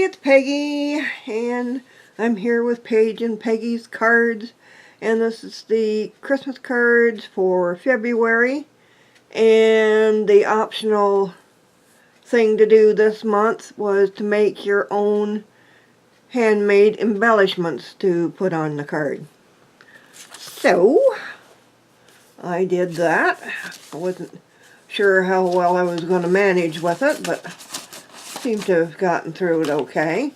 it's Peggy, and I'm here with Paige and Peggy's cards, and this is the Christmas cards for February, and the optional thing to do this month was to make your own handmade embellishments to put on the card. So, I did that. I wasn't sure how well I was going to manage with it, but seem to have gotten through it okay.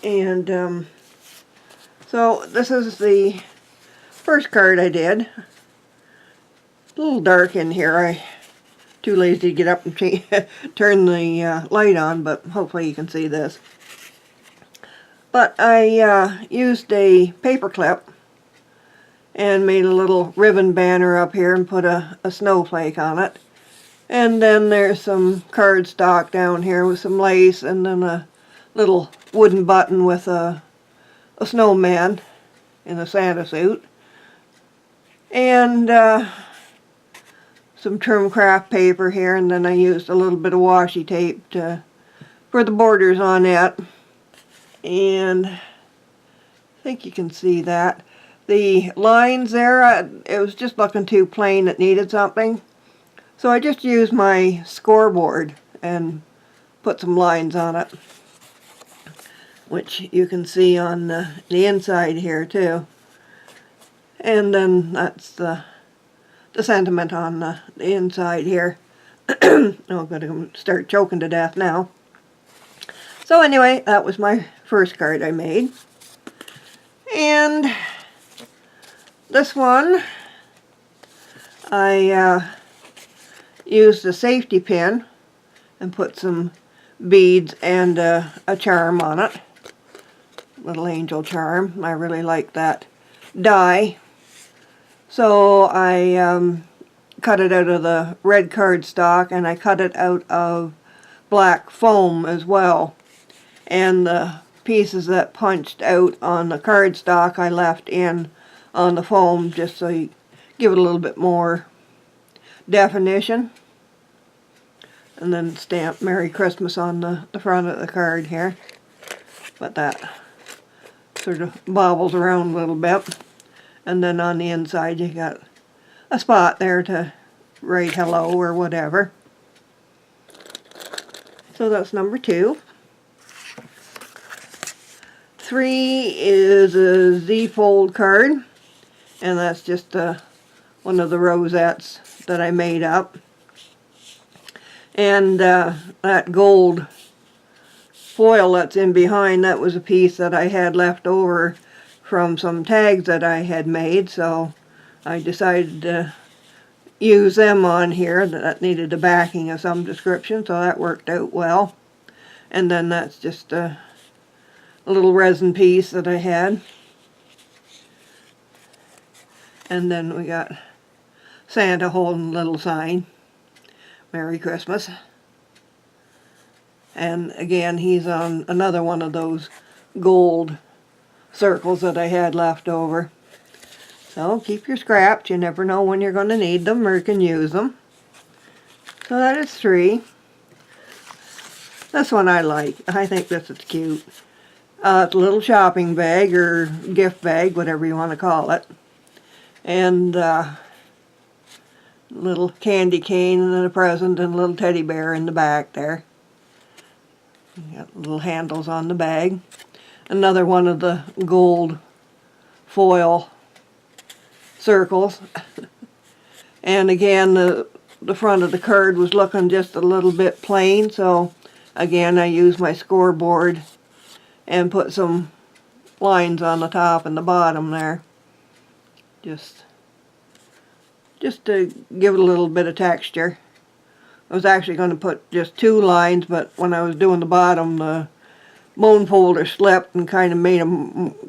And so this is the first card I did. A little dark in here. I'm too lazy to get up and turn the light on, but hopefully you can see this. But I used a paper clip and made a little ribbon banner up here and put a snowflake on it. And then there's some cardstock down here with some lace, and then a little wooden button with a snowman in a Santa suit. And some trim craft paper here, and then I used a little bit of washi tape for the borders on it. And I think you can see that. The lines there, it was just looking too plain, it needed something. So I just used my scoreboard and put some lines on it, which you can see on the inside here too. And then that's the sentiment on the inside here. I'm going to start choking to death now. So anyway, that was my first card I made. And this one, I used a safety pin and put some beads and a charm on it. Little angel charm. I really like that die. So I cut it out of the red cardstock, and I cut it out of black foam as well. And the pieces that punched out on the cardstock I left in on the foam, just so you give it a little bit more definition. And then stamp Merry Christmas on the front of the card here. But that sort of bobbles around a little bit. And then on the inside you got a spot there to write hello or whatever. So that's number 2. 3 is a Z-fold card, and that's just one of the rosettes that I made up. And that gold foil that's in behind, that was a piece that I had left over from some tags that I had made, so I decided to use them on here. That needed a backing of some description, so that worked out well. And then that's just a little resin piece that I had. And then we got Santa holding a little sign, Merry Christmas. And again, he's on another one of those gold circles that I had left over. So keep your scraps. You never know when you're going to need them or can use them. So that is 3. This one I like. I think this is cute. It's a little shopping bag or gift bag, whatever you want to call it. And little candy cane and a present and a little teddy bear in the back there. You got little handles on the bag. Another one of the gold foil circles. And again, the front of the card was looking just a little bit plain, so again I used my scoreboard and put some lines on the top and the bottom there. Just to give it a little bit of texture. I was actually going to put just 2 lines, but when I was doing the bottom, the bone folder slipped and kind of made a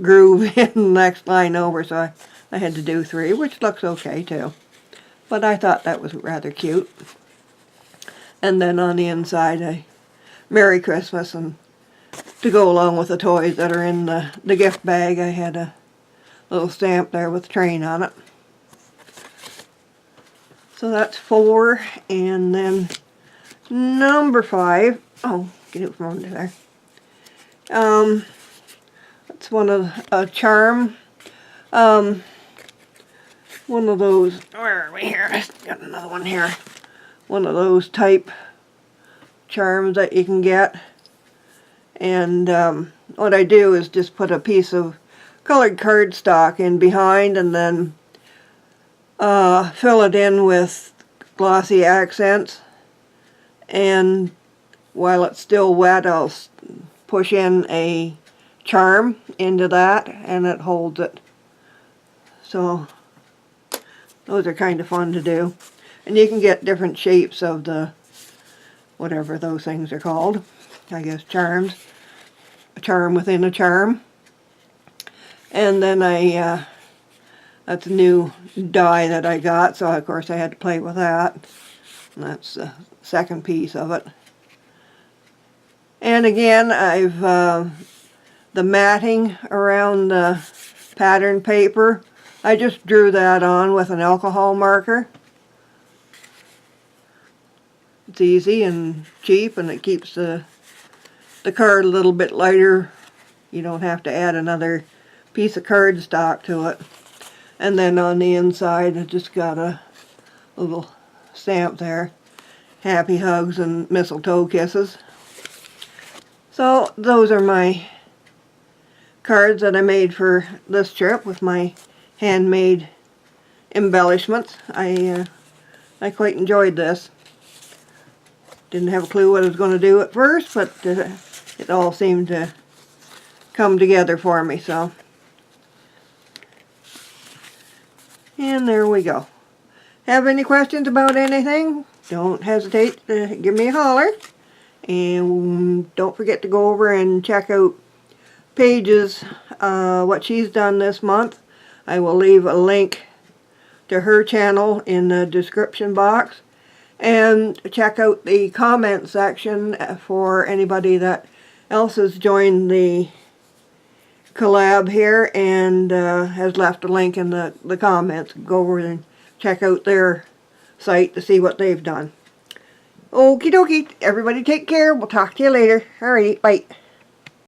groove in the next line over, so I had to do 3, which looks okay too. But I thought that was rather cute. And then on the inside, Merry Christmas, and to go along with the toys that are in the gift bag, I had a little stamp there with a train on it. So that's 4, and then number 5, oh, get it from under there, It's one of a charm. One of those. Where are we here? I got another one here. One of those type charms that you can get. And what I do is just put a piece of colored cardstock in behind, and then fill it in with glossy accents. And while it's still wet, I'll push in a charm into that, and it holds it. So those are kind of fun to do. And you can get different shapes of the, whatever those things are called, I guess charms. A charm within a charm. And then that's a new die that I got, so of course I had to play with that. And that's the second piece of it. And again, I've the matting around the pattern paper, I just drew that on with an alcohol marker. It's easy and cheap, and it keeps the card a little bit lighter. You don't have to add another piece of cardstock to it. And then on the inside, I just got a little stamp there. Happy hugs and mistletoe kisses. So those are my cards that I made for this trip with my handmade embellishments. I quite enjoyed this. Didn't have a clue what I was going to do at first, but it all seemed to come together for me. So, and there we go. Have any questions about anything? Don't hesitate to give me a holler. And don't forget to go over and check out Paige's, what she's done this month. I will leave a link to her channel in the description box. And check out the comment section for anybody that else has joined the collab here and has left a link in the comments. Go over and check out their site to see what they've done. Okie dokie. Everybody take care. We'll talk to you later. Alright, bye.